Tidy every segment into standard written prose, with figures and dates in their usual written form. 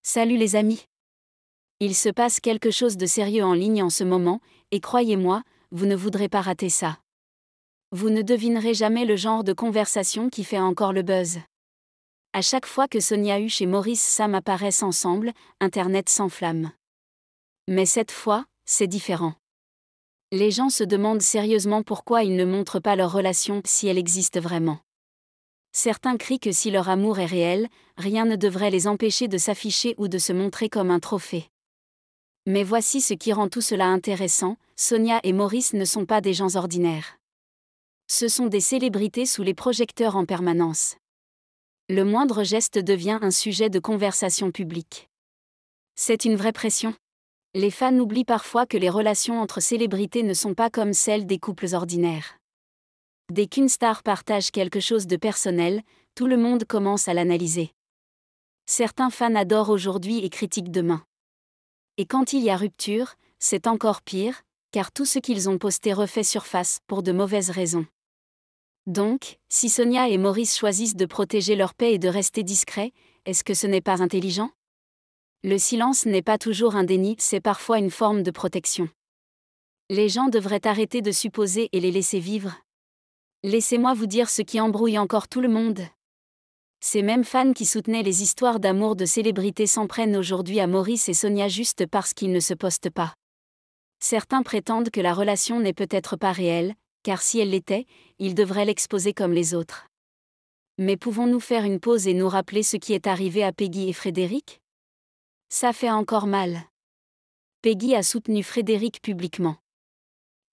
Salut les amis. Il se passe quelque chose de sérieux en ligne en ce moment, et croyez-moi, vous ne voudrez pas rater ça. Vous ne devinerez jamais le genre de conversation qui fait encore le buzz. À chaque fois que Sonia Huche et Maurice Sam apparaissent ensemble, Internet s'enflamme. Mais cette fois, c'est différent. Les gens se demandent sérieusement pourquoi ils ne montrent pas leur relation si elle existe vraiment. Certains crient que si leur amour est réel, rien ne devrait les empêcher de s'afficher ou de se montrer comme un trophée. Mais voici ce qui rend tout cela intéressant, Sonia et Maurice ne sont pas des gens ordinaires. Ce sont des célébrités sous les projecteurs en permanence. Le moindre geste devient un sujet de conversation publique. C'est une vraie pression. Les fans oublient parfois que les relations entre célébrités ne sont pas comme celles des couples ordinaires. Dès qu'une star partage quelque chose de personnel, tout le monde commence à l'analyser. Certains fans adorent aujourd'hui et critiquent demain. Et quand il y a rupture, c'est encore pire, car tout ce qu'ils ont posté refait surface pour de mauvaises raisons. Donc, si Sonia et Maurice choisissent de protéger leur paix et de rester discrets, est-ce que ce n'est pas intelligent ? Le silence n'est pas toujours un déni, c'est parfois une forme de protection. Les gens devraient arrêter de supposer et les laisser vivre. Laissez-moi vous dire ce qui embrouille encore tout le monde. Ces mêmes fans qui soutenaient les histoires d'amour de célébrités s'en prennent aujourd'hui à Maurice et Sonia juste parce qu'ils ne se postent pas. Certains prétendent que la relation n'est peut-être pas réelle, car si elle l'était, ils devraient l'exposer comme les autres. Mais pouvons-nous faire une pause et nous rappeler ce qui est arrivé à Peggy et Frédéric ? Ça fait encore mal. Peggy a soutenu Frédéric publiquement.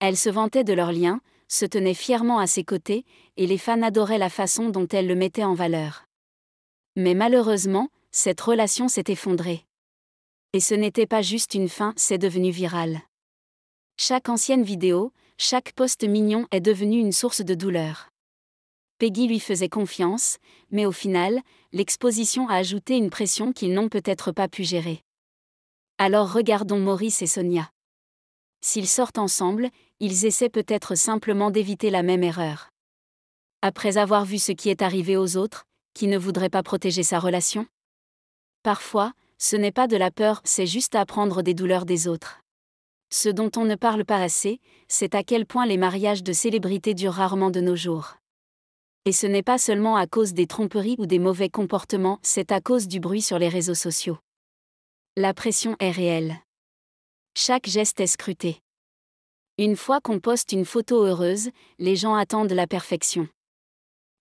Elle se vantait de leur lien, se tenait fièrement à ses côtés, et les fans adoraient la façon dont elle le mettait en valeur. Mais malheureusement, cette relation s'est effondrée. Et ce n'était pas juste une fin, c'est devenu viral. Chaque ancienne vidéo, chaque post mignon est devenu une source de douleur. Peggy lui faisait confiance, mais au final, l'exposition a ajouté une pression qu'ils n'ont peut-être pas pu gérer. Alors regardons Maurice et Sonia. S'ils sortent ensemble, ils essaient peut-être simplement d'éviter la même erreur. Après avoir vu ce qui est arrivé aux autres, qui ne voudrait pas protéger sa relation ? Parfois, ce n'est pas de la peur, c'est juste apprendre des douleurs des autres. Ce dont on ne parle pas assez, c'est à quel point les mariages de célébrités durent rarement de nos jours. Et ce n'est pas seulement à cause des tromperies ou des mauvais comportements, c'est à cause du bruit sur les réseaux sociaux. La pression est réelle. Chaque geste est scruté. Une fois qu'on poste une photo heureuse, les gens attendent la perfection.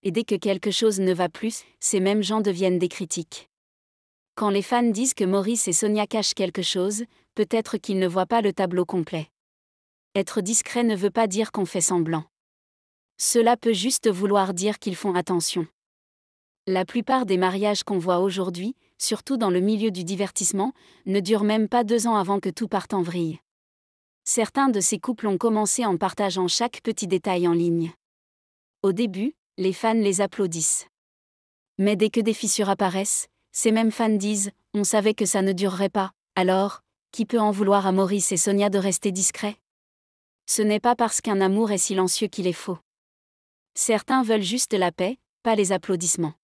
Et dès que quelque chose ne va plus, ces mêmes gens deviennent des critiques. Quand les fans disent que Maurice et Sonia cachent quelque chose, peut-être qu'ils ne voient pas le tableau complet. Être discret ne veut pas dire qu'on fait semblant. Cela peut juste vouloir dire qu'ils font attention. La plupart des mariages qu'on voit aujourd'hui, surtout dans le milieu du divertissement, ne durent même pas 2 ans avant que tout parte en vrille. Certains de ces couples ont commencé en partageant chaque petit détail en ligne. Au début, les fans les applaudissent. Mais dès que des fissures apparaissent, ces mêmes fans disent « On savait que ça ne durerait pas, alors, qui peut en vouloir à Maurice et Sonia de rester discrets ?» Ce n'est pas parce qu'un amour est silencieux qu'il est faux. Certains veulent juste la paix, pas les applaudissements.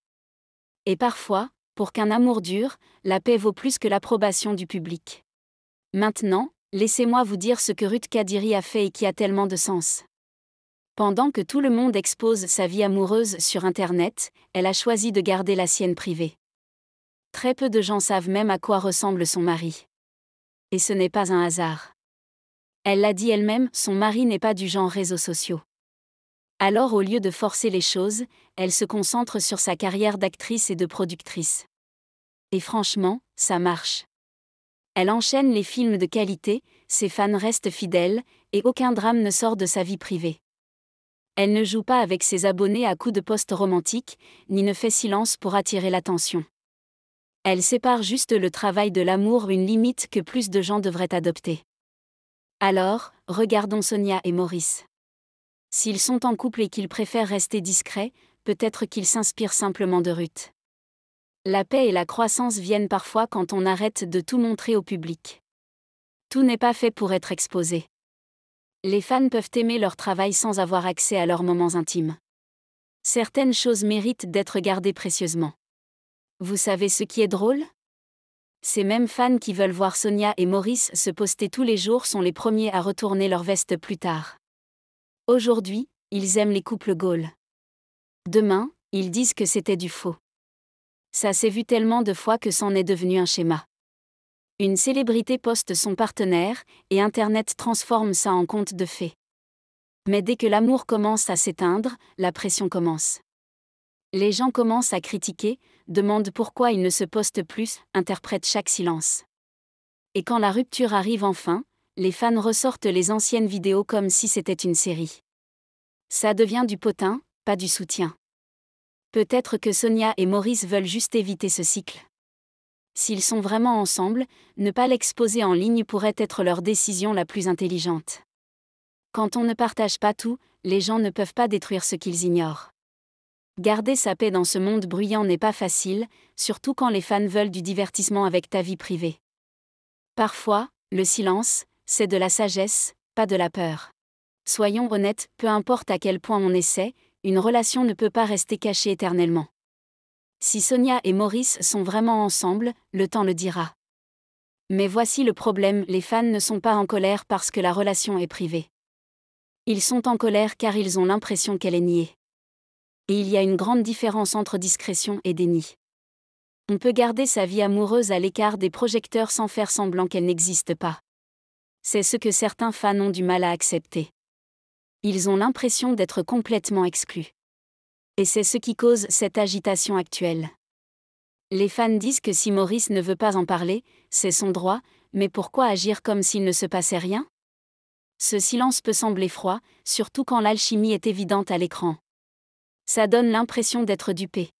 Et parfois, pour qu'un amour dure, la paix vaut plus que l'approbation du public. Maintenant, laissez-moi vous dire ce que Ruth Kadiri a fait et qui a tellement de sens. Pendant que tout le monde expose sa vie amoureuse sur Internet, elle a choisi de garder la sienne privée. Très peu de gens savent même à quoi ressemble son mari. Et ce n'est pas un hasard. Elle l'a dit elle-même, son mari n'est pas du genre réseaux sociaux. Alors au lieu de forcer les choses, elle se concentre sur sa carrière d'actrice et de productrice. Et franchement, ça marche. Elle enchaîne les films de qualité, ses fans restent fidèles, et aucun drame ne sort de sa vie privée. Elle ne joue pas avec ses abonnés à coups de posts romantiques, ni ne fait silence pour attirer l'attention. Elle sépare juste le travail de l'amour, une limite que plus de gens devraient adopter. Alors, regardons Sonia et Maurice. S'ils sont en couple et qu'ils préfèrent rester discrets, peut-être qu'ils s'inspirent simplement de Ruth. La paix et la croissance viennent parfois quand on arrête de tout montrer au public. Tout n'est pas fait pour être exposé. Les fans peuvent aimer leur travail sans avoir accès à leurs moments intimes. Certaines choses méritent d'être gardées précieusement. Vous savez ce qui est drôle ? Ces mêmes fans qui veulent voir Sonia et Maurice se poster tous les jours sont les premiers à retourner leur veste plus tard. Aujourd'hui, ils aiment les couples Gaulle. Demain, ils disent que c'était du faux. Ça s'est vu tellement de fois que c'en est devenu un schéma. Une célébrité poste son partenaire, et Internet transforme ça en conte de fées. Mais dès que l'amour commence à s'éteindre, la pression commence. Les gens commencent à critiquer, demandent pourquoi ils ne se postent plus, interprètent chaque silence. Et quand la rupture arrive enfin, les fans ressortent les anciennes vidéos comme si c'était une série. Ça devient du potin, pas du soutien. Peut-être que Sonia et Maurice veulent juste éviter ce cycle. S'ils sont vraiment ensemble, ne pas l'exposer en ligne pourrait être leur décision la plus intelligente. Quand on ne partage pas tout, les gens ne peuvent pas détruire ce qu'ils ignorent. Garder sa paix dans ce monde bruyant n'est pas facile, surtout quand les fans veulent du divertissement avec ta vie privée. Parfois, le silence, c'est de la sagesse, pas de la peur. Soyons honnêtes, peu importe à quel point on essaie, une relation ne peut pas rester cachée éternellement. Si Sonia et Maurice sont vraiment ensemble, le temps le dira. Mais voici le problème, les fans ne sont pas en colère parce que la relation est privée. Ils sont en colère car ils ont l'impression qu'elle est niée. Et il y a une grande différence entre discrétion et déni. On peut garder sa vie amoureuse à l'écart des projecteurs sans faire semblant qu'elle n'existe pas. C'est ce que certains fans ont du mal à accepter. Ils ont l'impression d'être complètement exclus. Et c'est ce qui cause cette agitation actuelle. Les fans disent que si Maurice ne veut pas en parler, c'est son droit, mais pourquoi agir comme s'il ne se passait rien ? Ce silence peut sembler froid, surtout quand l'alchimie est évidente à l'écran. Ça donne l'impression d'être dupé.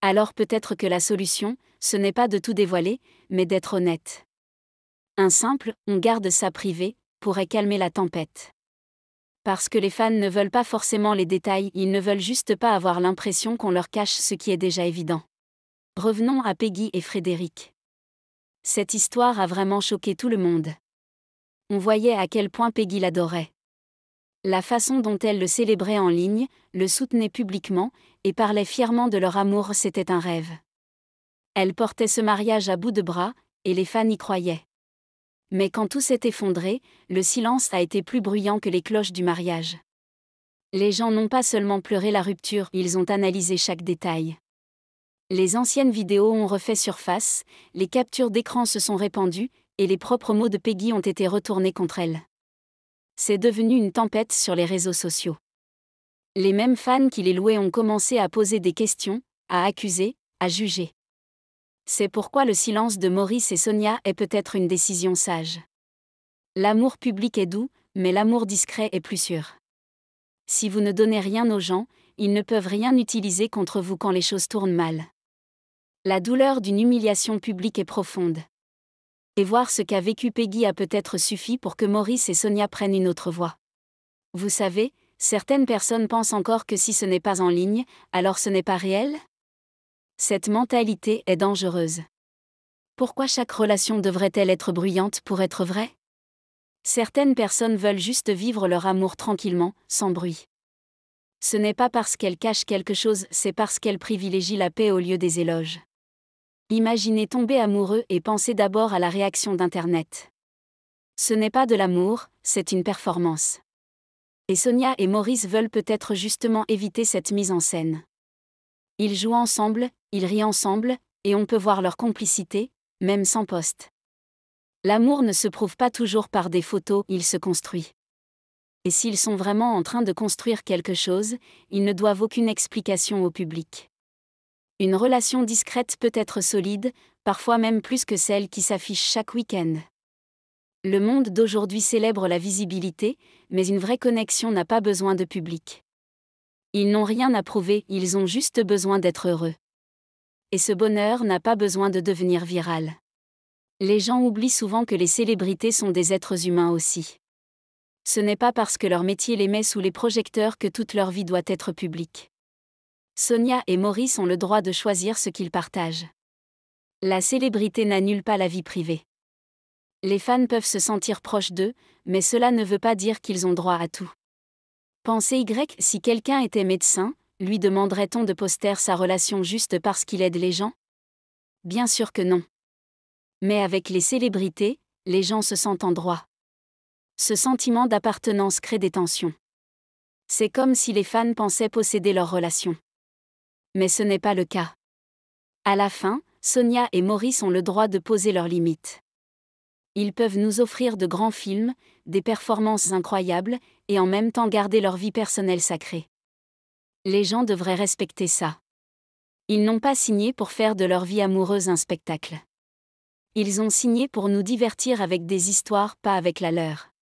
Alors peut-être que la solution, ce n'est pas de tout dévoiler, mais d'être honnête. Un simple « on garde ça privé » pourrait calmer la tempête. Parce que les fans ne veulent pas forcément les détails, ils ne veulent juste pas avoir l'impression qu'on leur cache ce qui est déjà évident. Revenons à Peggy et Frédéric. Cette histoire a vraiment choqué tout le monde. On voyait à quel point Peggy l'adorait. La façon dont elle le célébrait en ligne, le soutenait publiquement, et parlait fièrement de leur amour, c'était un rêve. Elle portait ce mariage à bout de bras, et les fans y croyaient. Mais quand tout s'est effondré, le silence a été plus bruyant que les cloches du mariage. Les gens n'ont pas seulement pleuré la rupture, ils ont analysé chaque détail. Les anciennes vidéos ont refait surface, les captures d'écran se sont répandues, et les propres mots de Peggy ont été retournés contre elle. C'est devenu une tempête sur les réseaux sociaux. Les mêmes fans qui les louaient ont commencé à poser des questions, à accuser, à juger. C'est pourquoi le silence de Maurice et Sonia est peut-être une décision sage. L'amour public est doux, mais l'amour discret est plus sûr. Si vous ne donnez rien aux gens, ils ne peuvent rien utiliser contre vous quand les choses tournent mal. La douleur d'une humiliation publique est profonde. Et voir ce qu'a vécu Peggy a peut-être suffi pour que Maurice et Sonia prennent une autre voie. Vous savez, certaines personnes pensent encore que si ce n'est pas en ligne, alors ce n'est pas réel ? Cette mentalité est dangereuse. Pourquoi chaque relation devrait-elle être bruyante pour être vraie ? Certaines personnes veulent juste vivre leur amour tranquillement, sans bruit. Ce n'est pas parce qu'elles cachent quelque chose, c'est parce qu'elles privilégient la paix au lieu des éloges. Imaginez tomber amoureux et pensez d'abord à la réaction d'Internet. Ce n'est pas de l'amour, c'est une performance. Et Sonia et Maurice veulent peut-être justement éviter cette mise en scène. Ils jouent ensemble, ils rient ensemble, et on peut voir leur complicité, même sans post. L'amour ne se prouve pas toujours par des photos, il se construit. Et s'ils sont vraiment en train de construire quelque chose, ils ne doivent aucune explication au public. Une relation discrète peut être solide, parfois même plus que celle qui s'affiche chaque week-end. Le monde d'aujourd'hui célèbre la visibilité, mais une vraie connexion n'a pas besoin de public. Ils n'ont rien à prouver, ils ont juste besoin d'être heureux. Et ce bonheur n'a pas besoin de devenir viral. Les gens oublient souvent que les célébrités sont des êtres humains aussi. Ce n'est pas parce que leur métier les met sous les projecteurs que toute leur vie doit être publique. Sonia et Maurice ont le droit de choisir ce qu'ils partagent. La célébrité n'annule pas la vie privée. Les fans peuvent se sentir proches d'eux, mais cela ne veut pas dire qu'ils ont droit à tout. Pensez si quelqu'un était médecin, lui demanderait-on de poster sa relation juste parce qu'il aide les gens ? Bien sûr que non. Mais avec les célébrités, les gens se sentent en droit. Ce sentiment d'appartenance crée des tensions. C'est comme si les fans pensaient posséder leur relation. Mais ce n'est pas le cas. À la fin, Sonia et Maurice ont le droit de poser leurs limites. Ils peuvent nous offrir de grands films, des performances incroyables, et en même temps garder leur vie personnelle sacrée. Les gens devraient respecter ça. Ils n'ont pas signé pour faire de leur vie amoureuse un spectacle. Ils ont signé pour nous divertir avec des histoires, pas avec la leur.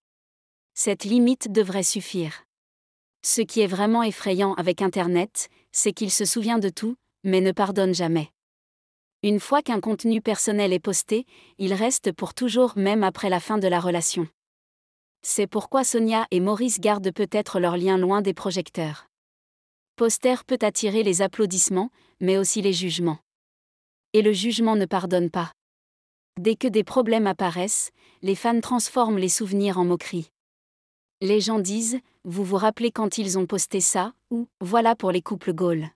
Cette limite devrait suffire. Ce qui est vraiment effrayant avec Internet, c'est qu'il se souvient de tout, mais ne pardonne jamais. Une fois qu'un contenu personnel est posté, il reste pour toujours même après la fin de la relation. C'est pourquoi Sonia et Maurice gardent peut-être leur lien loin des projecteurs. Poster peut attirer les applaudissements, mais aussi les jugements. Et le jugement ne pardonne pas. Dès que des problèmes apparaissent, les fans transforment les souvenirs en moquerie. Les gens disent « Vous vous rappelez quand ils ont posté ça ?» ou « Voilà pour les couples Gaulle ».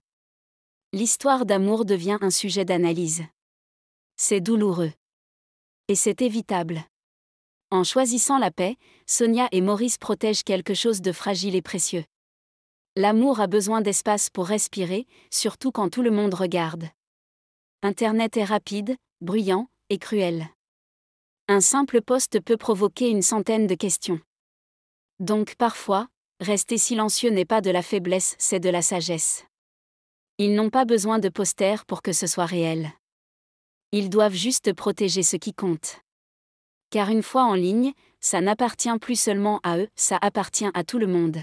L'histoire d'amour devient un sujet d'analyse. C'est douloureux. Et c'est évitable. En choisissant la paix, Sonia et Maurice protègent quelque chose de fragile et précieux. L'amour a besoin d'espace pour respirer, surtout quand tout le monde regarde. Internet est rapide, bruyant et cruel. Un simple post peut provoquer une centaine de questions. Donc parfois, rester silencieux n'est pas de la faiblesse, c'est de la sagesse. Ils n'ont pas besoin de posters pour que ce soit réel. Ils doivent juste protéger ce qui compte. Car une fois en ligne, ça n'appartient plus seulement à eux, ça appartient à tout le monde.